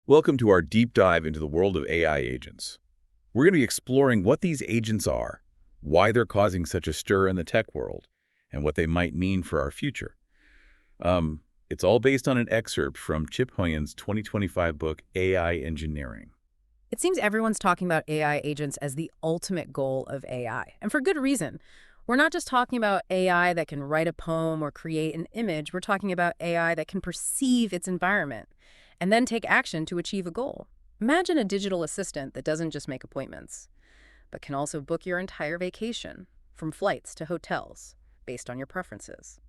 Welcome to our deep dive into the world of AI agents. We're going to be exploring what these agents are, why they're causing such a stir in the tech world, and what they might mean for our future. It's all based on an excerpt from Chip Huyen's 2025 book, AI Engineering. It seems everyone's talking about AI agents as the ultimate goal of AI, and for good reason. We're not just talking about AI that can write a poem or create an image, we're talking about AI that can perceive its environment and then take action to achieve a goal. Imagine a digital assistant that doesn't just make appointments, but can also book your entire vacation, from flights to hotels, based on your preferences.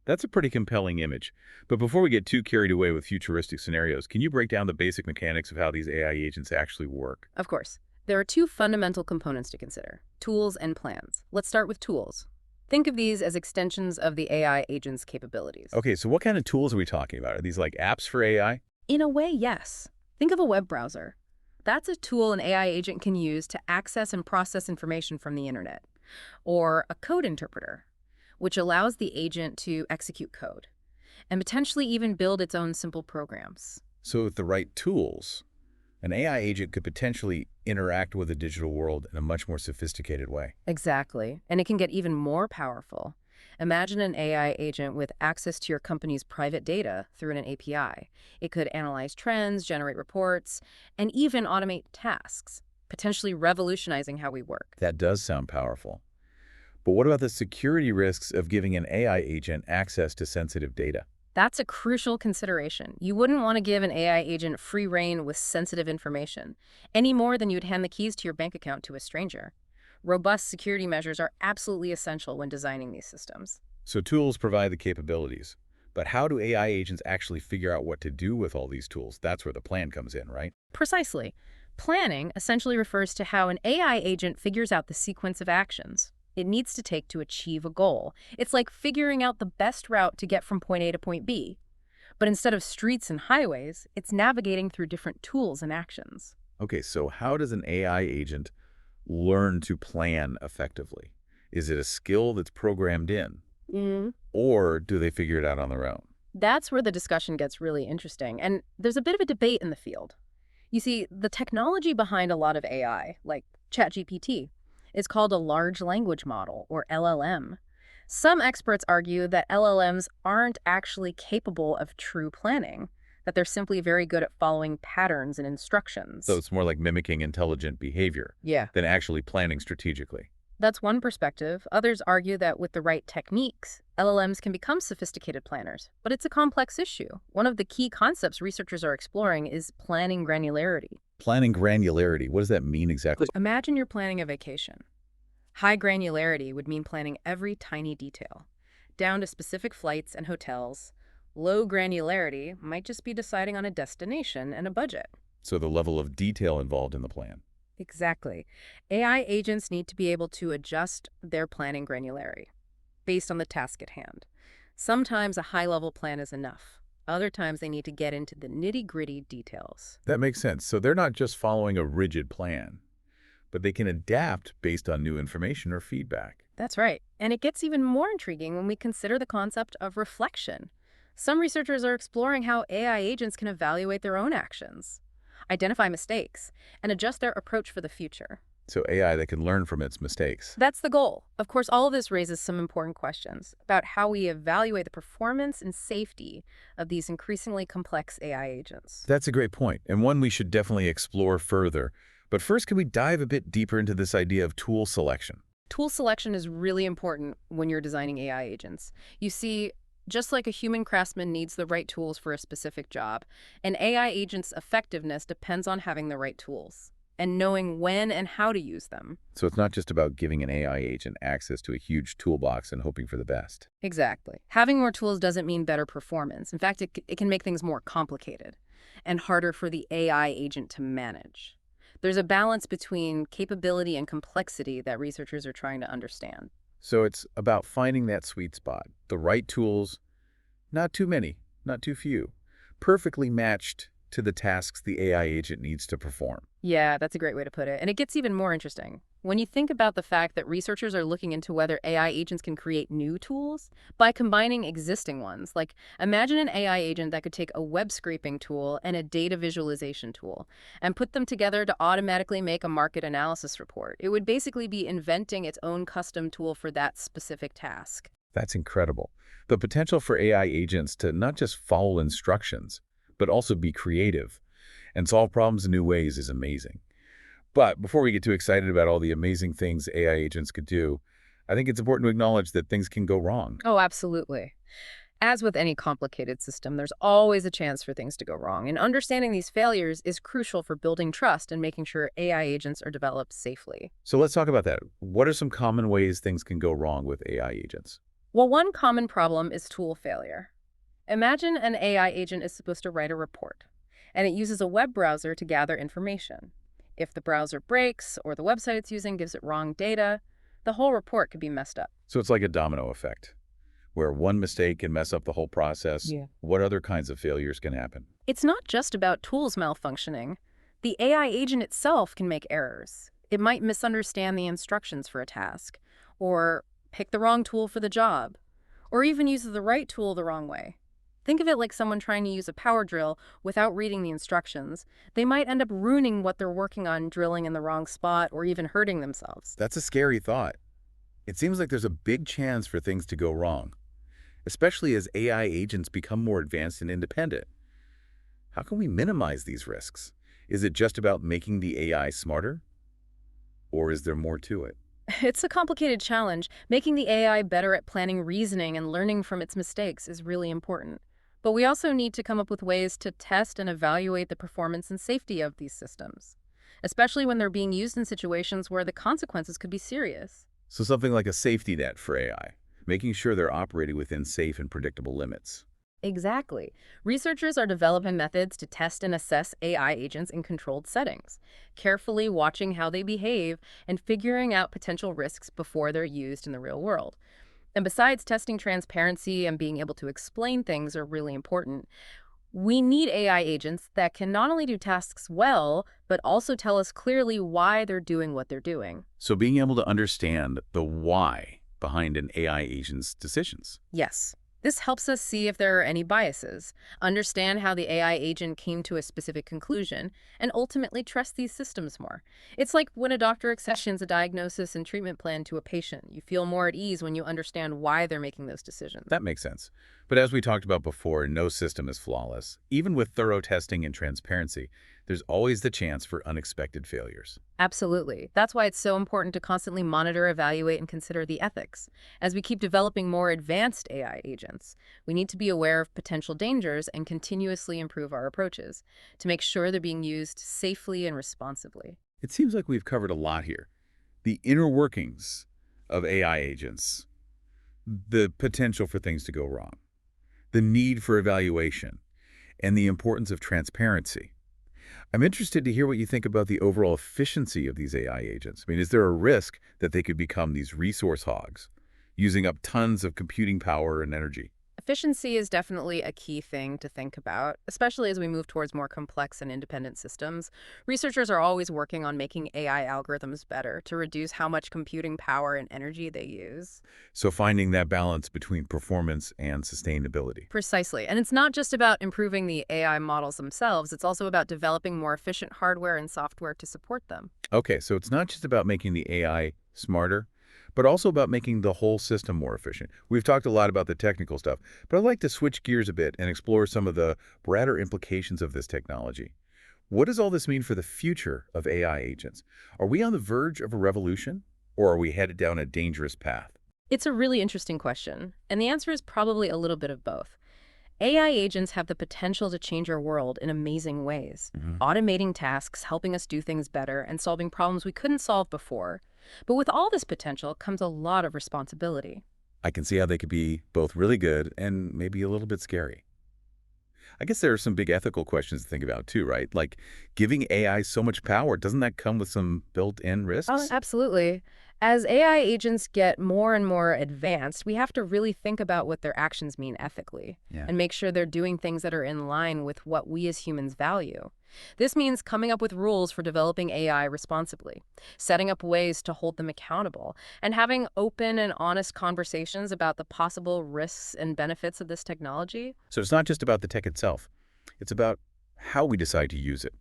That's a pretty compelling image. But before we get too carried away with futuristic scenarios, can you break down the basic mechanics of how these AI agents actually work? Of course, there are two fundamental components to consider: tools and plans. Let's start with tools. Think of these as extensions of the AI agent's capabilities. Okay, so what kind of tools are we talking about? Are these like apps for AI? In a way, yes. Think of a web browser. That's a tool an AI agent can use to access and process information from the internet. Or a code interpreter, which allows the agent to execute code and potentially even build its own simple programs. So with the right tools, an AI agent could potentially interact with the digital world in a much more sophisticated way. Exactly. And it can get even more powerful. Imagine an AI agent with access to your company's private data through an API. It could analyze trends, generate reports, and even automate tasks, potentially revolutionizing how we work. That does sound powerful. But what about the security risks of giving an AI agent access to sensitive data? That's a crucial consideration. You wouldn't want to give an AI agent free rein with sensitive information, any more than you'd hand the keys to your bank account to a stranger. Robust security measures are absolutely essential when designing these systems. So tools provide the capabilities. But how do AI agents actually figure out what to do with all these tools? That's where the plan comes in, right? Precisely. Planning essentially refers to how an AI agent figures out the sequence of actions it needs to take to achieve a goal. It's like figuring out the best route to get from point A to point B. But instead of streets and highways, it's navigating through different tools and actions. Okay, so how does an AI agent learn to plan effectively? Is it a skill that's programmed in? Or do they figure it out on their own? That's where the discussion gets really interesting, and there's a bit of a debate in the field. You see, the technology behind a lot of AI, like ChatGPT, is called a large language model, or LLM. Some experts argue that LLMs aren't actually capable of true planning, that they're simply very good at following patterns and So instructions. it's more like mimicking intelligent behavior Yeah. than actually planning strategically. That's one perspective. Others argue that with the right techniques, LLMs can become sophisticated planners. But it's a complex issue. One of the key concepts researchers are exploring is planning granularity. Planning granularity, what does that mean exactly? Imagine you're planning a vacation. High granularity would mean planning every tiny detail, down to specific flights and hotels. Low granularity might just be deciding on a destination and a budget. So the level of detail involved in the plan. Exactly. AI agents need to be able to adjust their planning granularity based on the task at hand. Sometimes a high-level plan is enough. Other times they need to get into the nitty-gritty details. That makes sense. So they're not just following a rigid plan, but they can adapt based on new information or feedback. That's right. And it gets even more intriguing when we consider the concept of reflection. Some researchers are exploring how AI agents can evaluate their own actions, identify mistakes, and adjust their approach for the future. So AI that can learn from its mistakes. That's the goal. Of course, all of this raises some important questions about how we evaluate the performance and safety of these increasingly complex AI agents. That's a great point, and one we should definitely explore further. But first, can we dive a bit deeper into this idea of tool selection? Tool selection is really important when you're designing AI agents. You see, just like a human craftsman needs the right tools for a specific job, an AI agent's effectiveness depends on having the right tools and knowing when and how to use them. So it's not just about giving an AI agent access to a huge toolbox and hoping for the best. Exactly. Having more tools doesn't mean better performance. In fact, it can make things more complicated and harder for the AI agent to manage. There's a balance between capability and complexity that researchers are trying to understand. So it's about finding that sweet spot, the right tools, not too many, not too few, perfectly matched to the tasks the AI agent needs to perform. Yeah, that's a great way to put it. And it gets even more interesting. When you think about the fact that researchers are looking into whether AI agents can create new tools by combining existing ones, like imagine an AI agent that could take a web scraping tool and a data visualization tool and put them together to automatically make a market analysis report. It would basically be inventing its own custom tool for that specific task. That's incredible. The potential for AI agents to not just follow instructions, but also be creative and solve problems in new ways is amazing. But before we get too excited about all the amazing things AI agents could do, I think it's important to acknowledge that things can go wrong. Oh, absolutely. As with any complicated system, there's always a chance for things to go wrong, and understanding these failures is crucial for building trust and making sure AI agents are developed safely. So let's talk about that. What are some common ways things can go wrong with AI agents? Well, one common problem is tool failure. Imagine an AI agent is supposed to write a report, and it uses a web browser to gather information. If the browser breaks or the website it's using gives it wrong data, the whole report could be messed up. So it's like a domino effect, where one mistake can mess up the whole process. Yeah. What other kinds of failures can happen? It's not just about tools malfunctioning. The AI agent itself can make errors. It might misunderstand the instructions for a task, or pick the wrong tool for the job, or even use the right tool the wrong way. Think of it like someone trying to use a power drill without reading the instructions. They might end up ruining what they're working on, drilling in the wrong spot, or even hurting themselves. That's a scary thought. It seems like there's a big chance for things to go wrong, especially as AI agents become more advanced and independent. How can we minimize these risks? Is it just about making the AI smarter? Or is there more to it? It's a complicated challenge. Making the AI better at planning reasoning and learning from its mistakes is really important. But we also need to come up with ways to test and evaluate the performance and safety of these systems, especially when they're being used in situations where the consequences could be serious. So something like a safety net for AI, making sure they're operating within safe and predictable limits. Exactly. Researchers are developing methods to test and assess AI agents in controlled settings, carefully watching how they behave and figuring out potential risks before they're used in the real world. And besides, testing transparency and being able to explain things are really important. We need AI agents that can not only do tasks well, but also tell us clearly why they're doing what they're doing. So being able to understand the why behind an AI agent's decisions. Yes. This helps us see if there are any biases, understand how the AI agent came to a specific conclusion, and ultimately trust these systems more. It's like when a doctor accessions a diagnosis and treatment plan to a patient. You feel more at ease when you understand why they're making those decisions. That makes sense. But as we talked about before, no system is flawless. Even with thorough testing and transparency, there's always the chance for unexpected failures. Absolutely. That's why it's so important to constantly monitor, evaluate, and consider the ethics. As we keep developing more advanced AI agents, we need to be aware of potential dangers and continuously improve our approaches to make sure they're being used safely and responsibly. It seems like we've covered a lot here. The inner workings of AI agents, the potential for things to go wrong, the need for evaluation, and the importance of transparency. I'm interested to hear what you think about the overall efficiency of these AI agents. I mean, is there a risk that they could become these resource hogs, using up tons of computing power and energy? Efficiency is definitely a key thing to think about, especially as we move towards more complex and independent systems. Researchers are always working on making AI algorithms better to reduce how much computing power and energy they use. So finding that balance between performance and sustainability. Precisely. And it's not just about improving the AI models themselves, it's also about developing more efficient hardware and software to support them. Okay, so it's not just about making the AI smarter, but also about making the whole system more efficient. We've talked a lot about the technical stuff, but I'd like to switch gears a bit and explore some of the broader implications of this technology. What does all this mean for the future of AI agents? Are we on the verge of a revolution, or are we headed down a dangerous path? It's a really interesting question, and the answer is probably a little bit of both. AI agents have the potential to change our world in amazing ways, automating tasks, helping us do things better, and solving problems we couldn't solve before. But with all this potential comes a lot of responsibility. I can see how they could be both really good and maybe a little bit scary. I guess there are some big ethical questions to think about too, right? Like giving AI so much power, doesn't that come with some built-in Oh, risks? absolutely. As AI agents get more and more advanced, we have to really think about what their actions mean ethically Yeah. and make sure they're doing things that are in line with what we as humans value. This means coming up with rules for developing AI responsibly, setting up ways to hold them accountable, and having open and honest conversations about the possible risks and benefits of this technology. So it's not just about the tech itself. It's about how we decide to use it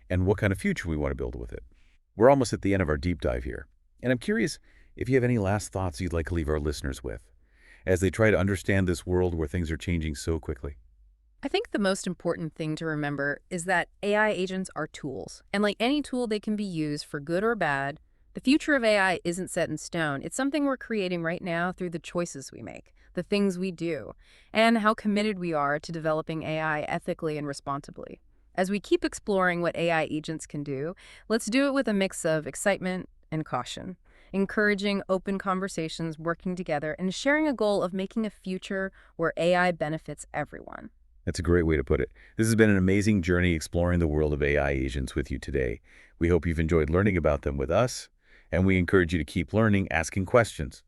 and what kind of future we want to build with it. We're almost at the end of our deep dive here, and I'm curious if you have any last thoughts you'd like to leave our listeners with as they try to understand this world where things are changing so quickly. I think the most important thing to remember is that AI agents are tools, and like any tool, they can be used for good or bad. The future of AI isn't set in stone. It's something we're creating right now through the choices we make, the things we do, and how committed we are to developing AI ethically and responsibly. As we keep exploring what AI agents can do, let's do it with a mix of excitement and caution, encouraging open conversations, working together, and sharing a goal of making a future where AI benefits everyone. That's a great way to put it. This has been an amazing journey exploring the world of AI agents with you today. We hope you've enjoyed learning about them with us, and we encourage you to keep learning, asking questions,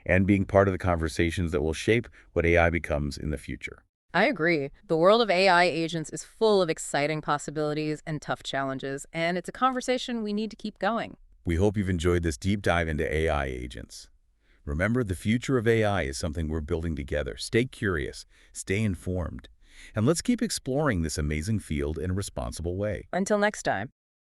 and being part of the conversations that will shape what AI becomes in the future. I agree. The world of AI agents is full of exciting possibilities and tough challenges, and it's a conversation we need to keep going. We hope you've enjoyed this deep dive into AI agents. Remember, the future of AI is something we're building together. Stay curious, stay informed, and let's keep exploring this amazing field in a responsible way. Until next time.